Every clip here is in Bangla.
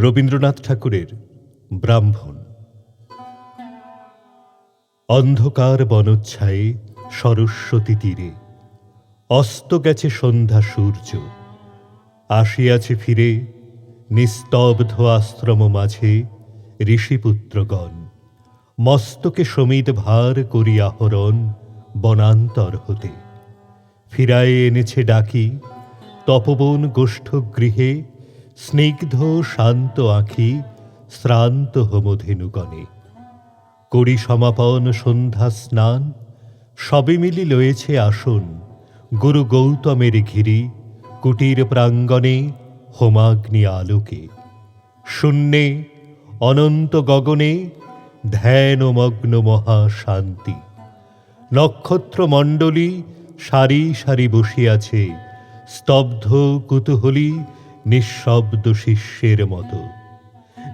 রবীন্দ্রনাথ ঠাকুরের ব্রাহ্মণ। অন্ধকার বনচ্ছায়ে সরস্বতী তীরে অস্ত গেছে সন্ধ্যা সূর্য, আসিয়াছে ফিরে নিস্তব্ধ আশ্রম মাঝে ঋষিপুত্রগণ, মস্তকে সমিত ভার করি আহরণ বনান্তর হতে। ফিরায়ে এনেছে ডাকি তপবন গোষ্ঠ গৃহে, স্নিগ্ধ শান্ত আঁখি শ্রান্ত হোমধেনুগণে। করি সমাপন সন্ধ্যা স্নান, সবে মিলি লয়েছে আসন গুরু গৌতমের ঘিরি কুটির প্রাঙ্গণে হোমাগ্নি আলোকে। শূন্যে অনন্ত গগনে ধ্যানমগ্ন মহাশান্তি, নক্ষত্রমণ্ডলী সারি সারি বসিয়াছে স্তব্ধ কুতূহলী নিঃশব্দ শিষ্যের মতো।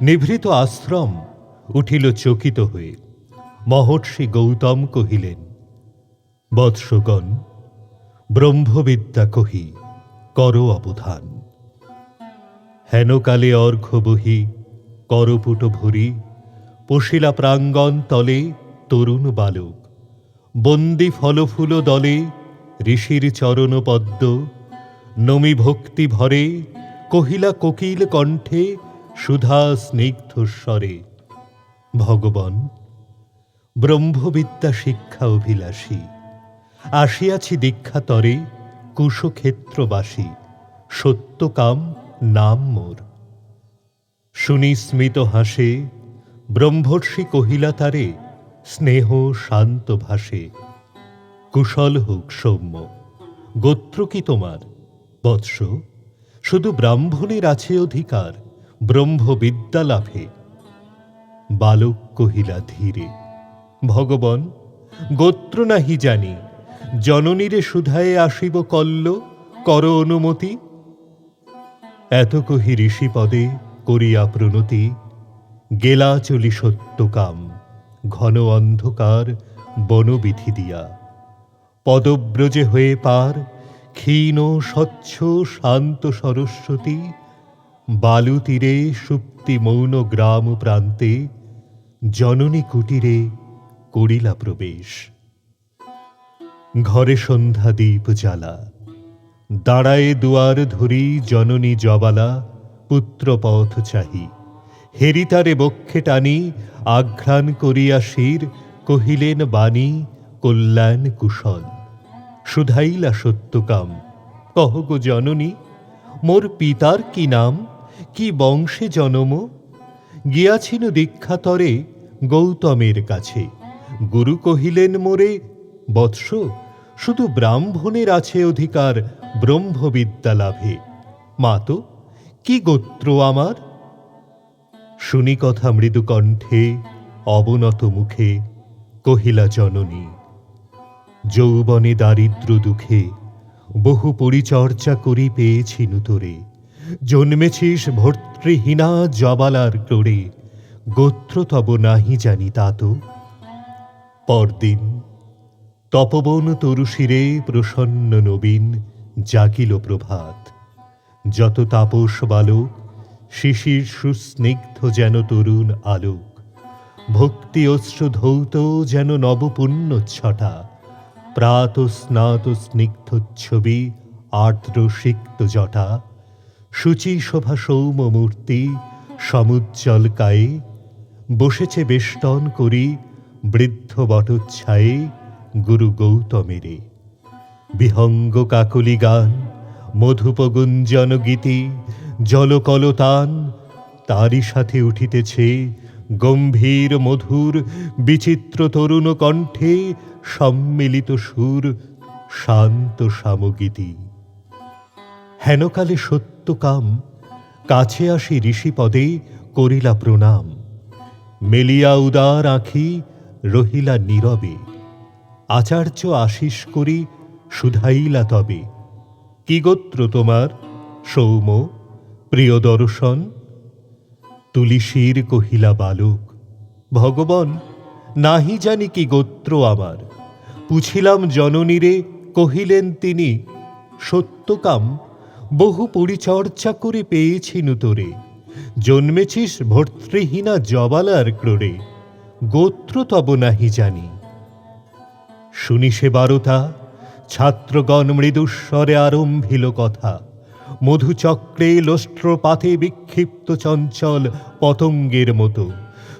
নিভৃত আশ্রম উঠিল চকিত হয়ে। মহর্ষি গৌতম কহিলেন, বৎসগণ, ব্রহ্মবিদ্যা কহি কর অবধান। হেনকালে অর্ঘ্য বহি করপুট ভরি, পশিলা প্রাঙ্গণ তলে তরুণ বালক। বন্দি ফলফুল দলে ঋষির চরণ পদ্ম, নমি ভক্তি ভরে কহিলা কোকিল কণ্ঠে সুধা স্নিগ্ধ স্বরে, ভগবান, ব্রহ্মবিদ্যা শিক্ষা অভিলাষী, আসিয়াছি দীক্ষাতরে কুশক্ষেত্রবাসী, সত্যকাম নাম মোর। শুনি স্মিত হাসে ব্রহ্মর্ষি কহিলা তারে, স্নেহ শান্ত ভাষে, কুশল হোক সৌম্য, গোত্র কি তোমার? বৎস, শুধু ব্রাহ্মণের আছে অধিকার ব্রহ্মবিদ্যা লাভে। বালক কহিলা ধীরে, ভগবান, গোত্র নাহি জানি, জননীরে সুধায়ে আসিব কল্ল, কর অনুমতি। এত কহি ঋষিপদে করিয়া প্রণতি, গেলা চলি সত্যকাম ঘন অন্ধকার বনবিধি দিয়া। পদব্রজে হয়ে পার ক্ষীণ স্বচ্ছ শান্ত সরস্বতী, বালু তীরে সুপ্তি মৌন গ্রাম প্রান্তে জননী কুটিরে করিলা প্রবেশ। ঘরে সন্ধ্যা দীপ জ্বালা, দাঁড়ায়ে দুয়ার ধরি জননী জবালা, পুত্র পথ চাহি হেরিতারে বক্ষে টানি, আঘ্রাণ করিয়া শির কহিলেন বাণী কল্যাণ কুশল। শুধাইলা সত্যকাম, কহ গো জননী, মোর পিতার কি নাম, কি বংশে জনম? গিয়াছিল দীক্ষাতরে গৌতমের কাছে, গুরু কহিলেন মোরে, বৎস, শুধু ব্রাহ্মণের আছে অধিকার ব্রহ্মবিদ্যা লাভে। মাতো, কি গোত্র আমার? শুনি কথা মৃদু কণ্ঠে অবনত মুখে কহিলা জননী, যৌবনে দারিদ্র দুঃখে বহু পরিচর্যা করি পেয়েছি নূতরে, জন্মেছিস ভর্তৃহীনা জবালার ক্রোড়ে, গোত্র তব নাহি জানি তাত। পরদিন তপবন তরুশিরে প্রসন্ন নবীন জাগিল প্রভাত। যত তাপস বালক শিশির সুস্নিগ্ধ যেন তরুণ আলোক, ভক্তি অশ্রু ধৌত যেন নবপুণ্য ছটা, প্রাত স্নাত স্নিগ্ধ ছবি আর্দ্র সিক্ত জটা, শুচি শোভা সৌম মূর্তি সমুজ্জ্বল কায়ে, বসেছে বেষ্টন করি বৃদ্ধ বটচ্ছায়ে গুরু গৌতমেরে। বিহঙ্গ কাকলি গান, মধুপ গুঞ্জন গীতি, জলকলতান, তারই সাথে উঠিতেছে গম্ভীর মধুর বিচিত্র তরুণ কণ্ঠে সম্মিলিত সুর শান্ত সামগীতি। হেনকালে সত্যকাম কাছে আসি ঋষিপদে করিলা প্রণাম, মেলিয়া উদার আঁখি রহিলা নীরবে। আচার্য আশিস করি শুধাইলা তবে, কি গোত্র তোমার সৌম প্রিয় দর্শন? তুলিশির কহিলা বালক, ভগবান, নাহি জানি কি গোত্র আমার। পুছিলাম জননীরে, কহিলেন তিনি, সত্যকাম, বহু পরিচর্যা করে পেয়েছি নূতরে, জন্মেছিস ভর্তৃহীনা জবালার ক্রোড়ে, গোত্র তব নাহি জানি। শুনি সে বারতা, ছাত্রগণ মৃদুস্বরে আরম্ভিল কথা। মধুচক্রে লোষ্ট্রপাতে বিক্ষিপ্ত চঞ্চল পতঙ্গের মতো,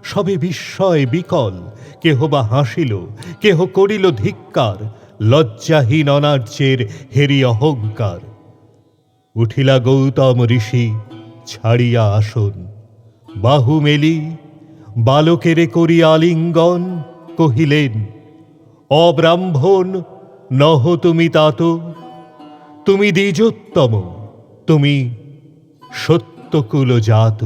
সবে বিস্ময় বিকল। কেহ বা হাসিল, কেহ করিল ধিক্কার, লজ্জাহীন অনার্যের হেরি অহংকার। উঠিলা গৌতম ঋষি ছাড়িয়া আসন, বাহু মেলি বালকেরে করিয়া আলিঙ্গন, কহিলেন, অব্রাহ্মণ নহ তুমি তাত, তুমি দ্বিজোত্তম, তুমি সত্যকুল জাত।